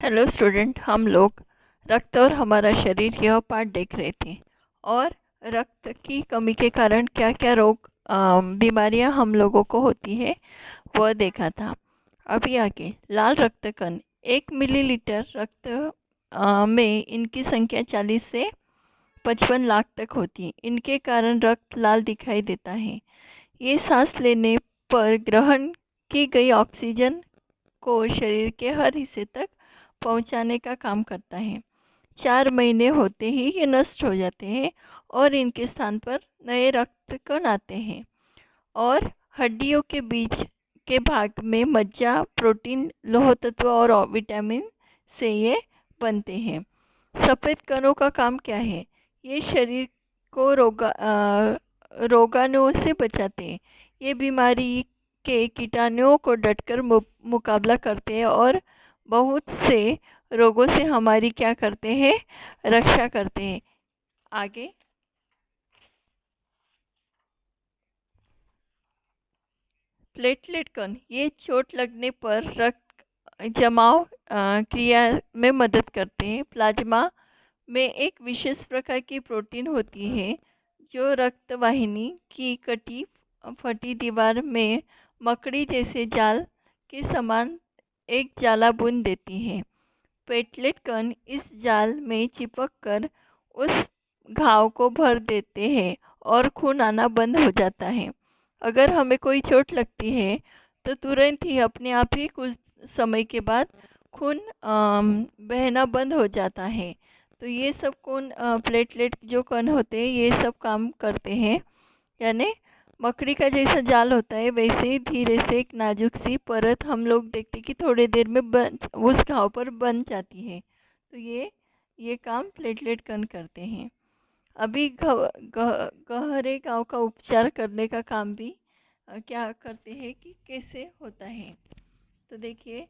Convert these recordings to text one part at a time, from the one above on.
Hello student, हम लोग रक्त और हमारा शरीर यह पाठ देख रहे थे और रक्त की कमी के कारण क्या क्या रोग बीमारियां हम लोगों को होती है वह देखा था। अभी आगे लाल रक्त कण 1 मिलीलीटर रक्त में इनकी संख्या 40 से 55 लाख तक होती है। इनके कारण रक्त लाल दिखाई देता है। ये सांस लेने पर ग्रहण की गई ऑक्सीजन को शरीर के हर हिस्से तक पहुंचाने का काम करता है। 4 महीने होते ही ये नष्ट हो जाते हैं और इनके स्थान पर नए रक्त कण आते हैं। और हड्डियों के बीच के भाग में मज्जा, प्रोटीन, लौह तत्व और विटामिन से ये बनते हैं। सफ़ेद कणों का काम क्या है? ये शरीर को रोगाणुओं से बचाते हैं। ये बीमारी के कीटाणुओं को डटकर मुकाबला करते हैं और बहुत से रोगों से हमारी क्या करते हैं? रक्षा करते हैं। आगे प्लेटलेट कण ये चोट लगने पर रक्त जमाव क्रिया में मदद करते हैं। प्लाज्मा में एक विशेष प्रकार की प्रोटीन होती है जो रक्त वाहिनी की कटी फटी दीवार में मकड़ी जैसे जाल के समान एक जाला बुन देती है। प्लेटलेट कण इस जाल में चिपक कर उस घाव को भर देते हैं और खून आना बंद हो जाता है। अगर हमें कोई चोट लगती है तो तुरंत ही अपने आप ही कुछ समय के बाद खून बहना बंद हो जाता है। तो ये सब प्लेटलेट जो कण होते हैं ये सब काम करते हैं। यानी मकड़ी का जैसा जाल होता है वैसे ही धीरे से एक नाजुक सी परत हम लोग देखते कि थोड़ी देर में उस घाव पर बन जाती है। तो ये काम प्लेटलेट कण करते हैं। अभी गहरे घाव का उपचार करने का काम भी क्या करते हैं कि कैसे होता है। तो देखिए,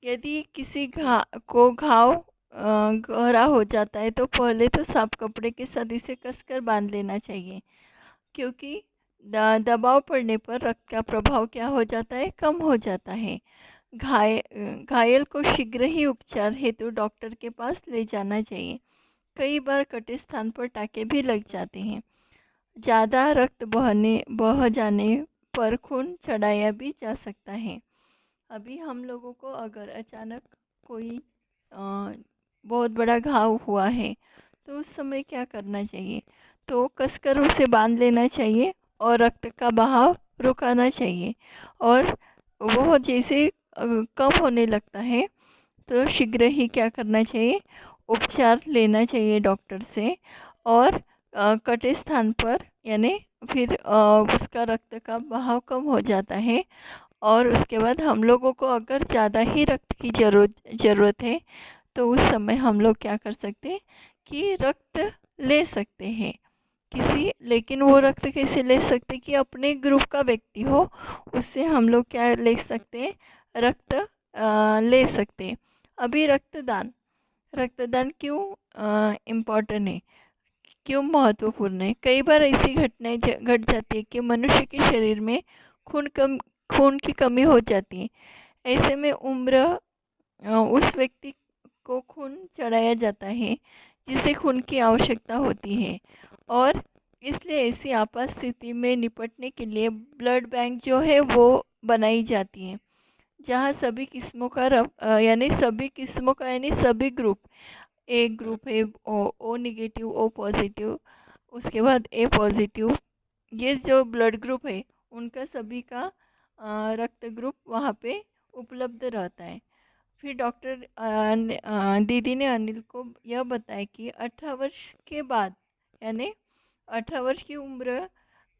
यदि किसी घाव गहरा हो जाता है तो पहले तो साफ कपड़े के साथ इसे कसकर बांध लेना चाहिए, क्योंकि दबाव पड़ने पर रक्त का प्रभाव क्या हो जाता है? कम हो जाता है। घायल को शीघ्र ही उपचार हेतु डॉक्टर के पास ले जाना चाहिए। कई बार कटे स्थान पर टाँके भी लग जाते हैं। ज़्यादा रक्त बह जाने पर खून चढ़ाया भी जा सकता है। अभी हम लोगों को अगर अचानक कोई बहुत बड़ा घाव हुआ है तो उस समय क्या करना चाहिए? तो कसकर उसे बांध लेना चाहिए और रक्त का बहाव रुकाना चाहिए। और वो जैसे कम होने लगता है तो शीघ्र ही क्या करना चाहिए? उपचार लेना चाहिए डॉक्टर से। और कटे स्थान पर यानी फिर उसका रक्त का बहाव कम हो जाता है और उसके बाद हम लोगों को अगर ज़्यादा ही रक्त की ज़रूरत है तो उस समय हम लोग क्या कर सकते हैं कि रक्त ले सकते हैं लेकिन वो रक्त कैसे ले सकते कि अपने ग्रुप का व्यक्ति हो, उससे हम लोग क्या ले सकते हैं? रक्त ले सकते हैं। अभी रक्तदान क्यों इम्पोर्टेंट है, क्यों महत्वपूर्ण है? कई बार ऐसी घटनाएं घट जाती है कि मनुष्य के शरीर में खून की कमी हो जाती है। ऐसे में उस व्यक्ति को खून चढ़ाया जाता है जिसे खून की आवश्यकता होती है। और इसलिए ऐसी आपात स्थिति में निपटने के लिए ब्लड बैंक जो है वो बनाई जाती है, जहाँ सभी किस्मों का यानी सभी ग्रुप, ए ग्रुप है, ओ नेगेटिव, ओ पॉजिटिव, उसके बाद ए पॉजिटिव, ये जो ब्लड ग्रुप है उनका सभी का रक्त ग्रुप वहाँ पे उपलब्ध रहता है। फिर डॉक्टर दीदी ने अनिल को यह बताया कि 18 वर्ष के बाद यानी 18 वर्ष की उम्र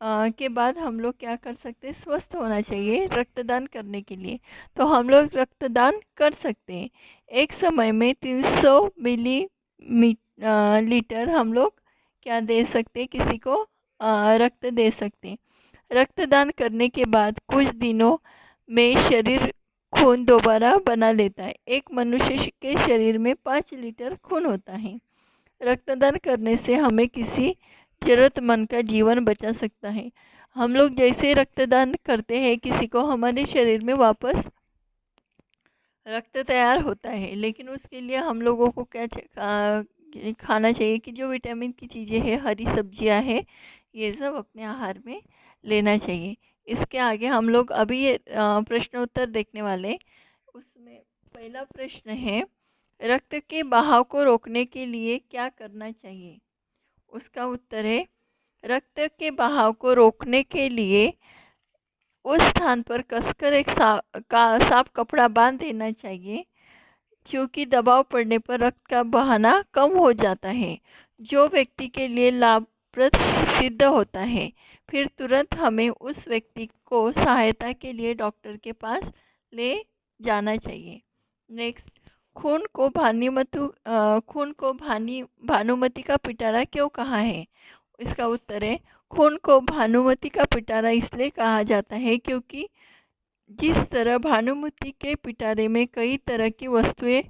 के बाद हम लोग क्या कर सकते हैं? स्वस्थ होना चाहिए रक्तदान करने के लिए। तो हम लोग रक्तदान कर सकते हैं। एक समय में 300 लीटर हम लोग क्या दे सकते हैं? किसी को रक्त दे सकते हैं। रक्तदान करने के बाद कुछ दिनों में शरीर खून दोबारा बना लेता है। एक मनुष्य के शरीर में 5 लीटर खून होता है। रक्तदान करने से हमें किसी ज़रूरतमंद का जीवन बचा सकता है। हम लोग जैसे रक्तदान करते हैं किसी को, हमारे शरीर में वापस रक्त तैयार होता है, लेकिन उसके लिए हम लोगों को क्या खाना चाहिए कि जो विटामिन की चीज़ें हैं, हरी सब्जियां हैं, ये सब अपने आहार में लेना चाहिए। इसके आगे हम लोग अभी ये प्रश्नोत्तर देखने वाले। उसमें पहला प्रश्न है, रक्त के बहाव को रोकने के लिए क्या करना चाहिए? उसका उत्तर है, रक्त के बहाव को रोकने के लिए उस स्थान पर कसकर एक साफ कपड़ा बांध देना चाहिए, क्योंकि दबाव पड़ने पर रक्त का बहाना कम हो जाता है, जो व्यक्ति के लिए लाभप्रद सिद्ध होता है। फिर तुरंत हमें उस व्यक्ति को सहायता के लिए डॉक्टर के पास ले जाना चाहिए। नेक्स्ट, खून को भानुमति का पिटारा क्यों कहा है? इसका उत्तर है, खून को भानुमति का पिटारा इसलिए कहा जाता है क्योंकि जिस तरह भानुमति के पिटारे में कई तरह की वस्तुएं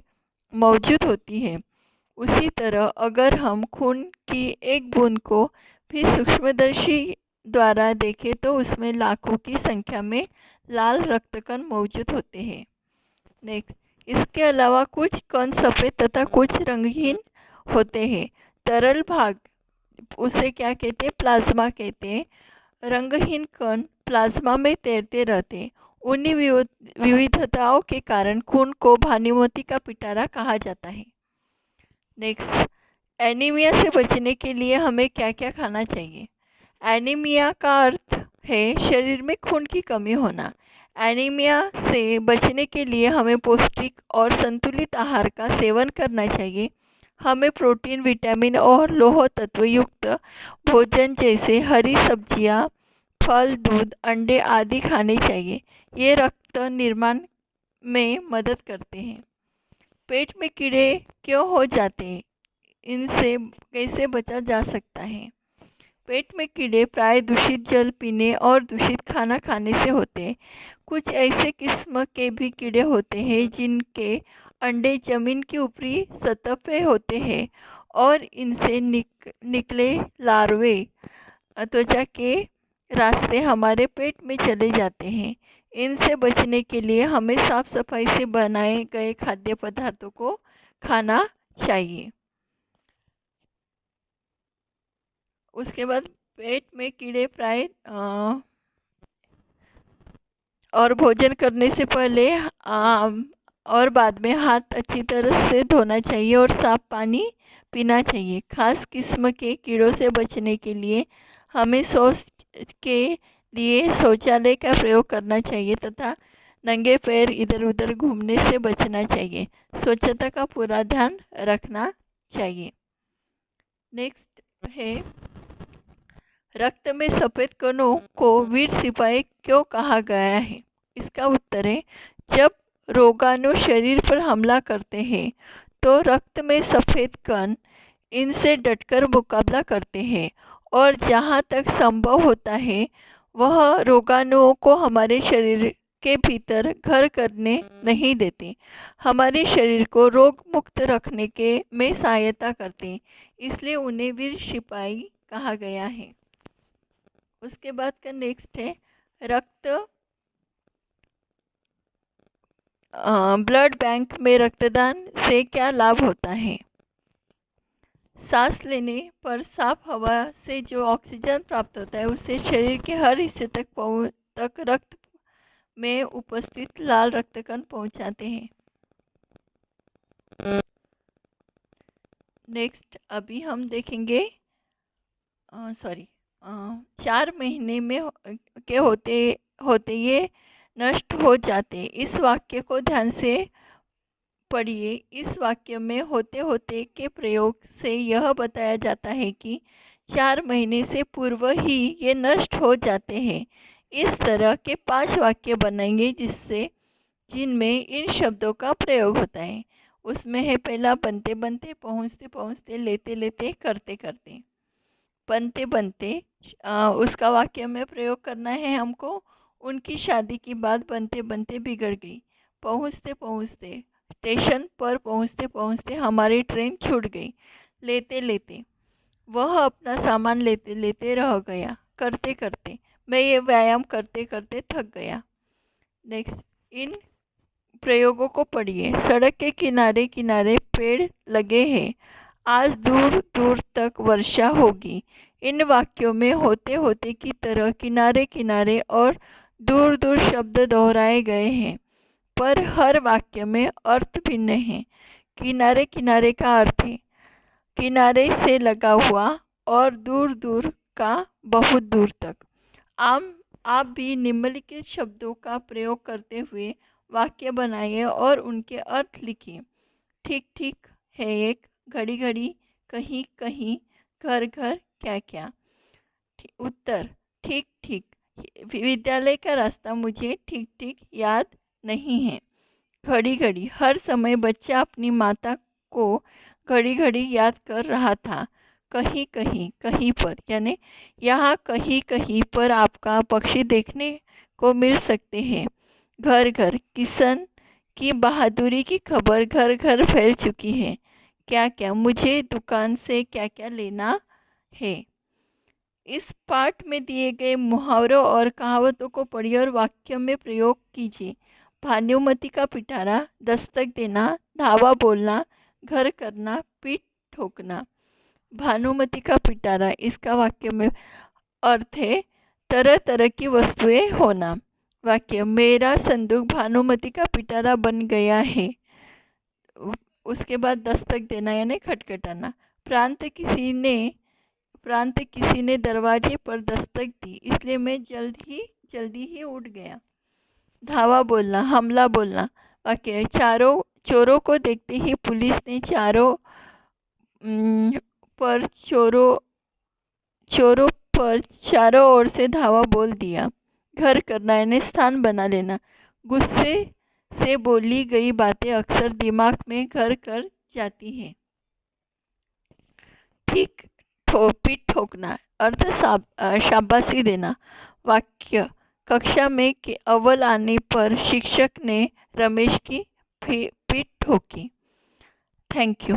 मौजूद होती है, उसी तरह अगर हम खून की एक बूंद को भी सूक्ष्मदर्शी द्वारा देखें तो उसमें लाखों की संख्या में लाल रक्तकण मौजूद होते हैं। नेक्स्ट, इसके अलावा कुछ कण सफ़ेद तथा कुछ रंगहीन होते हैं। तरल भाग, उसे क्या कहते हैं? प्लाज्मा कहते हैं। रंगहीन कण प्लाज्मा में तैरते रहते। उन्हीं विविधताओं के कारण खून को भानुमति का पिटारा कहा जाता है। नेक्स्ट, एनीमिया से बचने के लिए हमें क्या क्या खाना चाहिए? एनीमिया का अर्थ है शरीर में खून की कमी होना। एनीमिया से बचने के लिए हमें पौष्टिक और संतुलित आहार का सेवन करना चाहिए। हमें प्रोटीन, विटामिन और लौह तत्व युक्त भोजन जैसे हरी सब्जियां, फल, दूध, अंडे आदि खाने चाहिए। ये रक्त निर्माण में मदद करते हैं। पेट में कीड़े क्यों हो जाते हैं? इनसे कैसे बचा जा सकता है? पेट में कीड़े प्राय दूषित जल पीने और दूषित खाना खाने से होते हैं। कुछ ऐसे किस्म के भी कीड़े होते हैं जिनके अंडे जमीन की ऊपरी सतह पे होते हैं और इनसे निकले लार्वे त्वचा के रास्ते हमारे पेट में चले जाते हैं। इनसे बचने के लिए हमें साफ सफाई से बनाए गए खाद्य पदार्थों को खाना चाहिए। उसके बाद पेट में कीड़े प्राय और भोजन करने से पहले और बाद में हाथ अच्छी तरह से धोना चाहिए और साफ पानी पीना चाहिए। खास किस्म के कीड़ों से बचने के लिए हमें शौच के लिए शौचालय का प्रयोग करना चाहिए तथा नंगे पैर इधर उधर घूमने से बचना चाहिए। स्वच्छता का पूरा ध्यान रखना चाहिए। नेक्स्ट है, रक्त में सफ़ेद कणों को वीर सिपाही क्यों कहा गया है? इसका उत्तर है, जब रोगाणु शरीर पर हमला करते हैं तो रक्त में सफ़ेद कण इनसे डटकर मुकाबला करते हैं और जहाँ तक संभव होता है वह रोगाणुओं को हमारे शरीर के भीतर घर करने नहीं देते, हमारे शरीर को रोग मुक्त रखने के में सहायता करते, इसलिए उन्हें वीर सिपाही कहा गया है। उसके बाद का नेक्स्ट है, ब्लड बैंक में रक्तदान से क्या लाभ होता है? सांस लेने पर साफ हवा से जो ऑक्सीजन प्राप्त होता है उससे शरीर के हर हिस्से तक रक्त में उपस्थित लाल रक्तकण पहुंचाते हैं। नेक्स्ट अभी हम देखेंगे 4 महीने में के होते होते ये नष्ट हो जाते। इस वाक्य को ध्यान से पढ़िए। इस वाक्य में होते होते के प्रयोग से यह बताया जाता है कि 4 महीने से पूर्व ही ये नष्ट हो जाते हैं। इस तरह के 5 वाक्य बनाएंगे जिनमें इन शब्दों का प्रयोग होता है। उसमें है पहला, बनते बनते, पहुँचते पहुँचते, लेते लेते, करते करते। बनते बनते उसका वाक्य में प्रयोग करना है हमको। उनकी शादी की बात बनते बनते बिगड़ गई। पहुँचते पहुँचते, स्टेशन पर पहुँचते पहुँचते हमारी ट्रेन छूट गई। लेते लेते, वह अपना सामान लेते लेते रह गया। करते करते, मैं ये व्यायाम करते करते थक गया। नेक्स्ट, इन प्रयोगों को पढ़िए। सड़क के किनारे किनारे पेड़ लगे हैं, आज दूर दूर तक वर्षा होगी। इन वाक्यों में होते होते की तरह किनारे किनारे और दूर दूर शब्द दोहराए गए हैं, पर हर वाक्य में अर्थ भिन्न है। किनारे किनारे का अर्थ है किनारे से लगा हुआ और दूर दूर का बहुत दूर तक। आम आप भी निम्नलिखित शब्दों का प्रयोग करते हुए वाक्य बनाइए और उनके अर्थ लिखिए। ठीक ठीक है एक, घड़ी घड़ी, कहीं कहीं, घर घर, क्या क्या। उत्तर, ठीक ठीक। विद्यालय का रास्ता मुझे ठीक ठीक याद नहीं है। घड़ी घड़ी, हर समय बच्चा अपनी माता को घड़ी घड़ी याद कर रहा था। कहीं कहीं, कहीं पर, यानी यहाँ कहीं कहीं पर आपका पक्षी देखने को मिल सकते हैं। घर घर, किसान की बहादुरी की खबर घर घर फैल चुकी है। क्या क्या, मुझे दुकान से क्या क्या लेना है। इस पाठ में दिए गए मुहावरों और कहावतों को पढ़िए और वाक्य में प्रयोग कीजिए। भानुमति का पिटारा, दस्तक देना, धावा बोलना, घर करना, पीठ ठोकना। भानुमति का पिटारा, इसका वाक्य में अर्थ है तरह तरह की वस्तुएं होना। वाक्य, मेरा संदूक भानुमति का पिटारा बन गया है। उसके बाद दस्तक देना यानी खटखटाना। प्रांत किसी ने दरवाजे पर दस्तक दी, इसलिए मैं जल्दी ही उठ गया। धावा बोलना, हमला बोलना। वाक्य, चोरों को देखते ही पुलिस ने पर चोरों पर चारों ओर से धावा बोल दिया। घर करना यानी स्थान बना लेना। गुस्से से बोली गई बातें अक्सर दिमाग में घर कर जाती हैं। ठीक पीठ ठोकना, अर्थ शाबाशी देना। वाक्य, कक्षा में के अव्वल आने पर शिक्षक ने रमेश की पीठ ठोकी। Thank you.